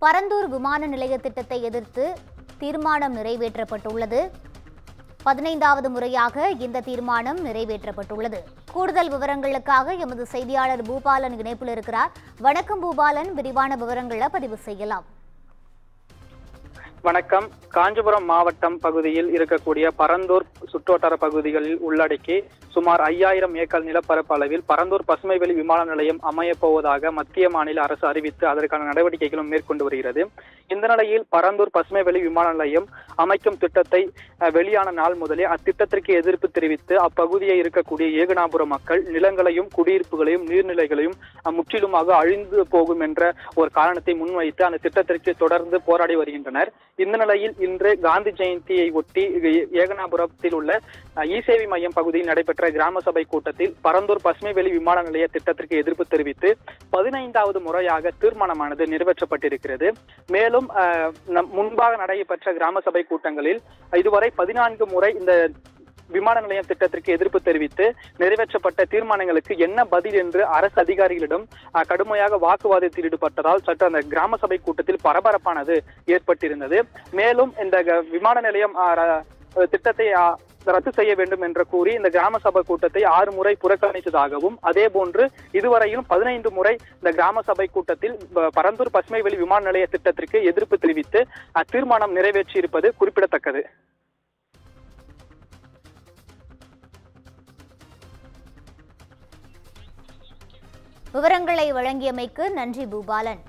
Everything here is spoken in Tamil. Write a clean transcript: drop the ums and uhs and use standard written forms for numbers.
பரந்தூர் விமான நிலைய திட்டத்தை எதிர்த்து தீர்மானம் நிறைவேற்றப்பட்டுள்ளது. 15வது முறையாக இந்த தீர்மானம் நிறைவேற்றப்பட்டுள்ளது. கூடுதல் விவரங்களுக்காக எமது செய்தியாளர் பூபாலன் இணைப்பில் இருக்கிறார். வணக்கம் பூபாலன், விரிவான விவரங்களை பதிவு செய்யலாம். வணக்கம். காஞ்சிபுரம் மாவட்டம் பகுதியில் இருக்கக்கூடிய பரந்தூர் சுற்றுவட்டார பகுதிகளில் உள்ளடக்கி சுமார் 5000 ஏக்கர் நிலப்பரப்பு அளவில் பரந்தூர் பசுமைவெளி விமான நிலையம் அமையப் போவதாக மத்திய மாநில அரசு அறிவித்து அதற்கான நடவடிக்கைகளும் மேற்கொண்டு வருகிறது. இந்த நிலையில் பரந்தூர் பசுமைவெளி விமான நிலையம் அமைக்கும் திட்டத்தை வெளியான நாள் முதலே அத்திட்டத்திற்கு எதிர்ப்பு தெரிவித்து அப்பகுதியை இருக்கக்கூடிய ஏகனாபுரம் மக்கள் நிலங்களையும் குடியிருப்புகளையும் நீர்நிலைகளையும் முற்றிலுமாக அழிந்து போகும் என்ற ஒரு காரணத்தை முன்வைத்து அந்த திட்டத்திற்கு தொடர்ந்து போராடி வருகின்றனர். இந்த நிலையில் இன்று காந்தி ஜெயந்தியை ஒட்டி ஏகனாபுரத்தில் உள்ள இ-சேவை மையம் பகுதியில் நடைபெற்ற கிராம சபை கூட்டத்தில் பரந்தூர் பசுமைவெளி விமான நிலைய திட்டத்திற்கு எதிர்ப்பு தெரிவித்து 15வது முறையாக தீர்மானமானது நிறைவேற்றப்பட்டிருக்கிறது. மேலும் முன்பாக நடைபெற்ற கிராம சபை கூட்டங்களில் இதுவரை 14 முறை இந்த விமான நிலையம் திட்டத்திற்கு எதிர்ப்பு தெரிவித்து நிறைவேற்றப்பட்ட தீர்மானங்களுக்கு என்ன பதில் என்று அரசு அதிகாரிகளிடம் கடுமையாக வாக்குவாதத்தில் ஈடுபட்டதால் சற்று அந்த கிராம சபை கூட்டத்தில் பரபரப்பானது ஏற்பட்டிருந்தது. மேலும் இந்த விமான நிலையம் திட்டத்தை ரத்து செய்ய வேண்டும் என்று கூறி இந்த கிராம சபை கூட்டத்தை 6 முறை புறக்கணித்ததாகவும் அதே போன்று இதுவரையிலும் 15 முறை இந்த கிராம சபை கூட்டத்தில் பரந்தூர் பசுமைவெளி விமான நிலைய திட்டத்திற்கு எதிர்ப்பு தெரிவித்து தீர்மானம் நிறைவேற்றியிருப்பது குறிப்பிடத்தக்கது. விவரங்களை வழங்கியமைக்கு நன்றி பூபாலன்.